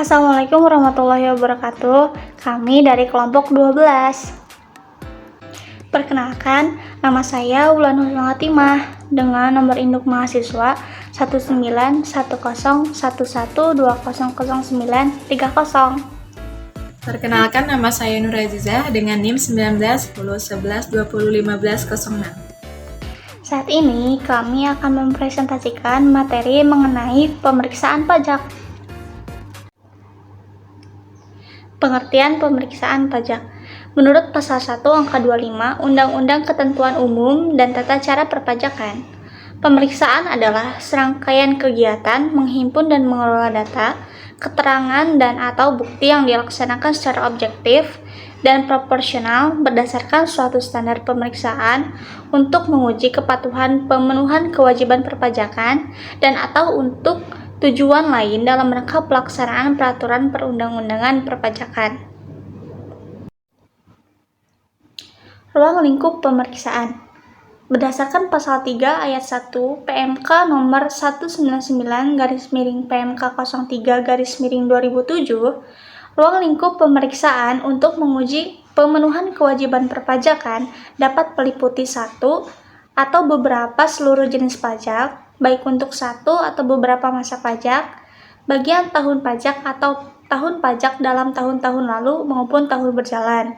Assalamualaikum warahmatullahi wabarakatuh. Kami dari kelompok 12. Perkenalkan, nama saya Wulan Husnul Hatimah dengan nomor induk mahasiswa 1910112000930. Perkenalkan, nama saya Nur Azizah dengan NIM 191011201506. Saat ini kami akan mempresentasikan materi mengenai pemeriksaan pajak. Pengertian pemeriksaan pajak. Menurut Pasal 1 Angka 25 Undang-Undang Ketentuan Umum dan Tata Cara Perpajakan, pemeriksaan adalah serangkaian kegiatan menghimpun dan mengelola data, keterangan dan/atau bukti yang dilaksanakan secara objektif dan proporsional berdasarkan suatu standar pemeriksaan untuk menguji kepatuhan pemenuhan kewajiban perpajakan dan/atau untuk tujuan lain dalam rangka pelaksanaan peraturan perundang-undangan perpajakan. Ruang lingkup pemeriksaan. Berdasarkan Pasal 3 Ayat 1 PMK nomor 199/PMK 03/2007, ruang lingkup pemeriksaan untuk menguji pemenuhan kewajiban perpajakan dapat meliputi satu atau beberapa seluruh jenis pajak, baik untuk satu atau beberapa masa pajak, bagian tahun pajak atau tahun pajak dalam tahun-tahun lalu maupun tahun berjalan.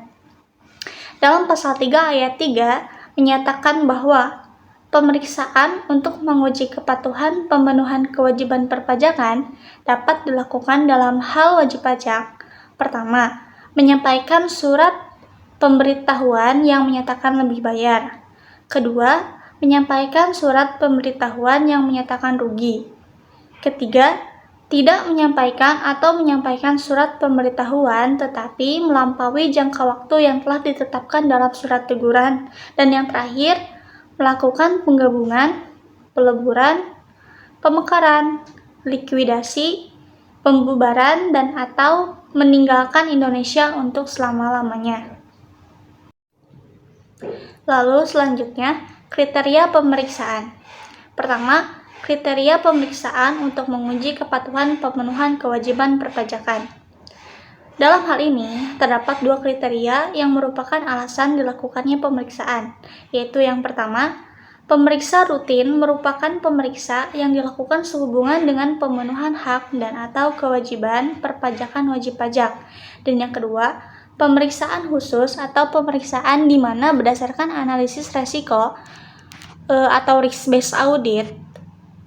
Dalam Pasal 3 Ayat 3 menyatakan bahwa pemeriksaan untuk menguji kepatuhan pemenuhan kewajiban perpajakan dapat dilakukan dalam hal wajib pajak. Pertama, menyampaikan surat pemberitahuan yang menyatakan lebih bayar. Kedua, menyampaikan surat pemberitahuan yang menyatakan rugi. Ketiga, tidak menyampaikan atau menyampaikan surat pemberitahuan tetapi melampaui jangka waktu yang telah ditetapkan dalam surat teguran. Dan yang terakhir, melakukan penggabungan, peleburan, pemekaran, likuidasi, pembubaran, dan/atau meninggalkan Indonesia untuk selama-lamanya. Lalu selanjutnya, kriteria pemeriksaan. Pertama, kriteria pemeriksaan untuk menguji kepatuhan pemenuhan kewajiban perpajakan. Dalam hal ini, terdapat dua kriteria yang merupakan alasan dilakukannya pemeriksaan, yaitu yang pertama, pemeriksa rutin merupakan pemeriksa yang dilakukan sehubungan dengan pemenuhan hak dan/atau kewajiban perpajakan wajib pajak. Dan yang kedua, pemeriksaan khusus atau pemeriksaan di mana berdasarkan analisis resiko atau risk-based audit,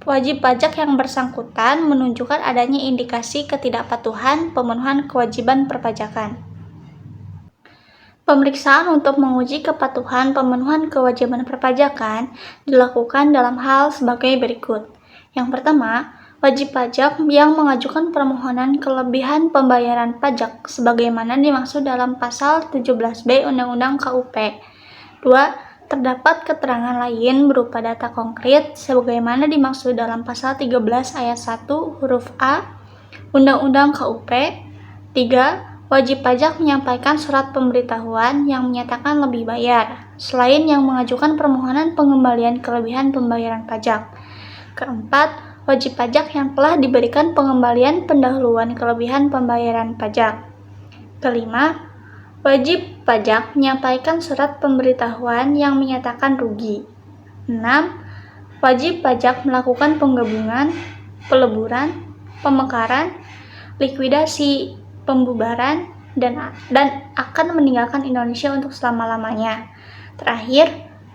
wajib pajak yang bersangkutan menunjukkan adanya indikasi ketidakpatuhan pemenuhan kewajiban perpajakan. Pemeriksaan untuk menguji kepatuhan pemenuhan kewajiban perpajakan dilakukan dalam hal sebagai berikut. Yang pertama, wajib pajak yang mengajukan permohonan kelebihan pembayaran pajak sebagaimana dimaksud dalam Pasal 17B Undang-Undang KUP. 2. Terdapat keterangan lain berupa data konkret sebagaimana dimaksud dalam Pasal 13 Ayat 1 huruf A Undang-Undang KUP. 3. Wajib pajak menyampaikan surat pemberitahuan yang menyatakan lebih bayar, selain yang mengajukan permohonan pengembalian kelebihan pembayaran pajak. Keempat, wajib pajak yang telah diberikan pengembalian pendahuluan kelebihan pembayaran pajak. Kelima, wajib pajak menyampaikan surat pemberitahuan yang menyatakan rugi. 6. Wajib pajak melakukan penggabungan, peleburan, pemekaran, likuidasi, pembubaran, dan akan meninggalkan Indonesia untuk selama-lamanya. Terakhir,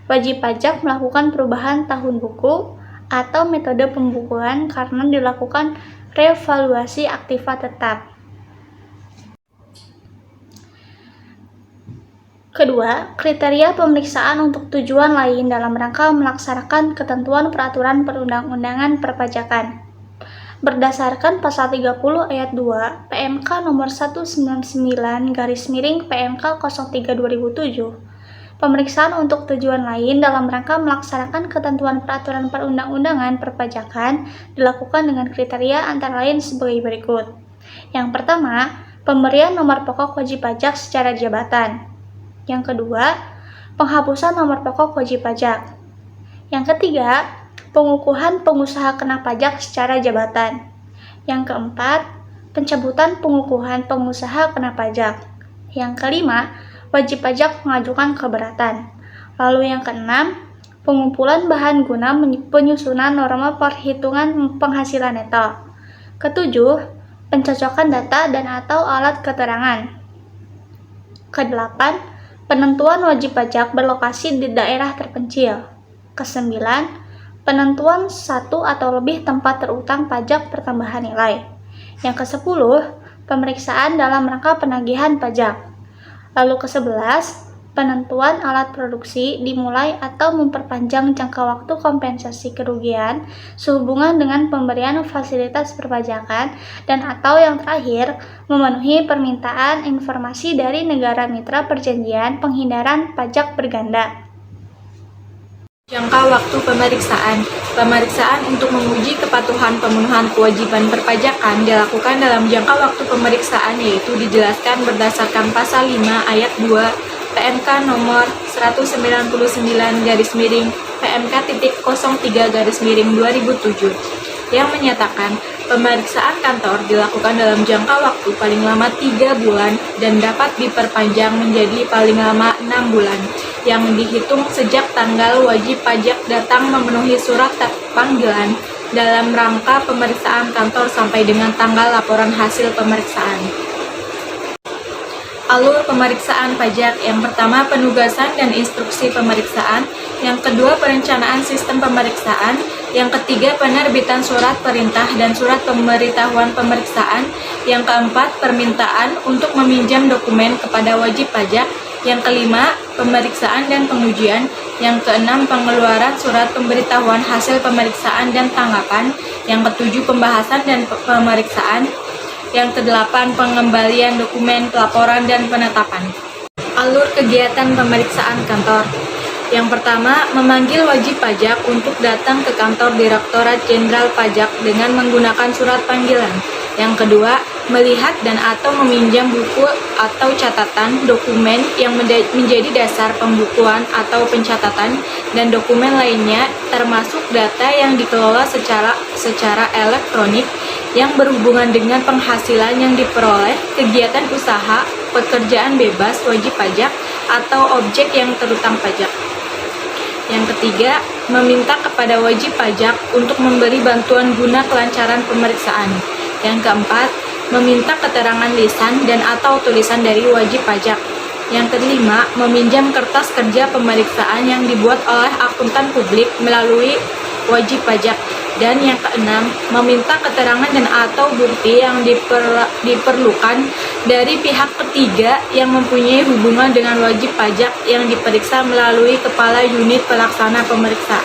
wajib pajak melakukan perubahan tahun buku atau metode pembukuan karena dilakukan revaluasi aktiva tetap. Kedua, kriteria pemeriksaan untuk tujuan lain dalam rangka melaksanakan ketentuan peraturan perundang-undangan perpajakan. Berdasarkan Pasal 30 Ayat 2 PMK nomor 199/PMK 03/2007, pemeriksaan untuk tujuan lain dalam rangka melaksanakan ketentuan peraturan perundang-undangan perpajakan dilakukan dengan kriteria antara lain sebagai berikut. Yang pertama, pemberian nomor pokok wajib pajak secara jabatan. Yang kedua, penghapusan nomor pokok wajib pajak. Yang ketiga, pengukuhan pengusaha kena pajak secara jabatan. Yang keempat, pencabutan pengukuhan pengusaha kena pajak. Yang kelima, wajib pajak mengajukan keberatan. Lalu yang keenam, pengumpulan bahan guna penyusunan norma perhitungan penghasilan neto. Ketujuh, pencocokan data dan atau alat keterangan. Kedelapan, penentuan wajib pajak berlokasi di daerah terpencil. Kesembilan, penentuan satu atau lebih tempat terutang pajak pertambahan nilai. Yang kesepuluh, pemeriksaan dalam rangka penagihan pajak. Lalu ke-11, penentuan alat produksi dimulai atau memperpanjang jangka waktu kompensasi kerugian sehubungan dengan pemberian fasilitas perpajakan, dan atau yang terakhir, memenuhi permintaan informasi dari negara mitra perjanjian penghindaran pajak berganda. Jangka waktu pemeriksaan. Pemeriksaan untuk menguji kepatuhan pemenuhan kewajiban perpajakan dilakukan dalam jangka waktu pemeriksaan, yaitu dijelaskan berdasarkan pasal 5 ayat 2 PMK nomor 199/PMK.03/2007 yang menyatakan pemeriksaan kantor dilakukan dalam jangka waktu paling lama 3 bulan dan dapat diperpanjang menjadi paling lama 6 bulan yang dihitung sejak tanggal wajib pajak datang memenuhi surat panggilan dalam rangka pemeriksaan kantor sampai dengan tanggal laporan hasil pemeriksaan. Alur pemeriksaan pajak. Yang pertama, penugasan dan instruksi pemeriksaan. Yang kedua, perencanaan sistem pemeriksaan. Yang ketiga, penerbitan surat perintah dan surat pemberitahuan pemeriksaan. Yang keempat, permintaan untuk meminjam dokumen kepada wajib pajak. Yang kelima, pemeriksaan dan pengujian. Yang keenam, pengeluaran surat pemberitahuan hasil pemeriksaan dan tanggapan. Yang ketujuh, pembahasan dan pemeriksaan. Yang kedelapan, pengembalian dokumen pelaporan dan penetapan. Alur kegiatan pemeriksaan kantor. Yang pertama, memanggil wajib pajak untuk datang ke kantor Direktorat Jenderal Pajak dengan menggunakan surat panggilan. Yang kedua, melihat dan atau meminjam buku atau catatan dokumen yang menjadi dasar pembukuan atau pencatatan dan dokumen lainnya termasuk data yang dikelola secara elektronik yang berhubungan dengan penghasilan yang diperoleh, kegiatan usaha, pekerjaan bebas wajib pajak, atau objek yang terutang pajak. Yang ketiga, meminta kepada wajib pajak untuk memberi bantuan guna kelancaran pemeriksaan. Yang keempat, meminta keterangan lisan dan atau tulisan dari wajib pajak. Yang kelima, meminjam kertas kerja pemeriksaan yang dibuat oleh akuntan publik melalui wajib pajak. Dan yang keenam, meminta keterangan dan atau bukti yang diperlukan dari pihak ketiga yang mempunyai hubungan dengan wajib pajak yang diperiksa melalui Kepala Unit Pelaksana Pemeriksa.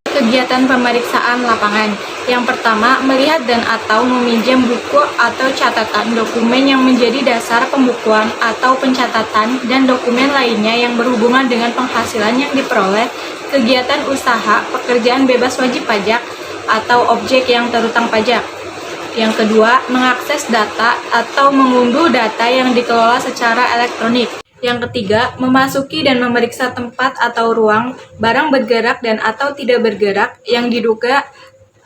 Kegiatan pemeriksaan lapangan. Yang pertama, melihat dan atau meminjam buku atau catatan dokumen yang menjadi dasar pembukuan atau pencatatan dan dokumen lainnya yang berhubungan dengan penghasilan yang diperoleh, kegiatan usaha, pekerjaan bebas wajib pajak, atau objek yang terutang pajak. Yang kedua, mengakses data atau mengunduh data yang dikelola secara elektronik. Yang ketiga, memasuki dan memeriksa tempat atau ruang, barang bergerak dan atau tidak bergerak yang diduga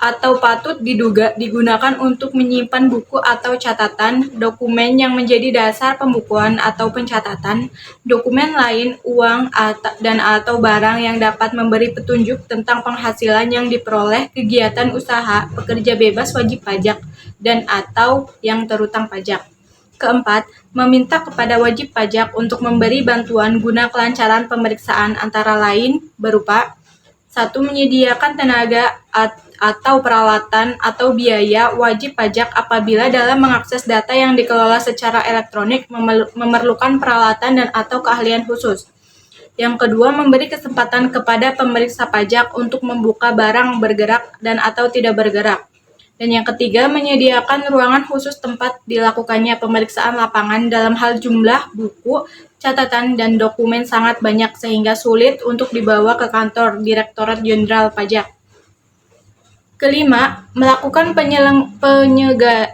atau patut diduga digunakan untuk menyimpan buku atau catatan, dokumen yang menjadi dasar pembukuan atau pencatatan, dokumen lain, uang, dan atau barang yang dapat memberi petunjuk tentang penghasilan yang diperoleh, kegiatan usaha, pekerja bebas wajib pajak, dan atau yang terutang pajak. Keempat, meminta kepada wajib pajak untuk memberi bantuan guna kelancaran pemeriksaan antara lain berupa 1. Menyediakan tenaga atau peralatan atau biaya wajib pajak apabila dalam mengakses data yang dikelola secara elektronik memerlukan peralatan dan atau keahlian khusus. Yang kedua, memberi kesempatan kepada pemeriksa pajak untuk membuka barang bergerak dan atau tidak bergerak. Dan yang ketiga, menyediakan ruangan khusus tempat dilakukannya pemeriksaan lapangan dalam hal jumlah buku, catatan, dan dokumen sangat banyak sehingga sulit untuk dibawa ke kantor Direktorat Jenderal Pajak. Kelima, melakukan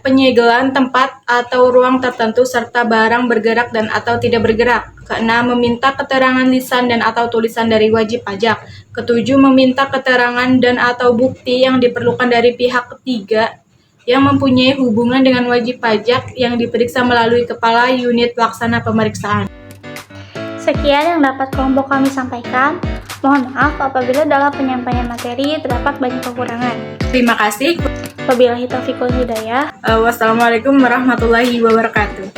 penyegelan tempat atau ruang tertentu serta barang bergerak dan atau tidak bergerak. Keenam, meminta keterangan lisan dan atau tulisan dari wajib pajak. Ketujuh, meminta keterangan dan atau bukti yang diperlukan dari pihak ketiga yang mempunyai hubungan dengan wajib pajak yang diperiksa melalui Kepala Unit Pelaksana Pemeriksaan. Sekian yang dapat kelompok kami sampaikan. Mohon maaf apabila dalam penyampaian materi terdapat banyak kekurangan. Terima kasih. Wabillahi taufiq wal hidayah. Wassalamualaikum warahmatullahi wabarakatuh.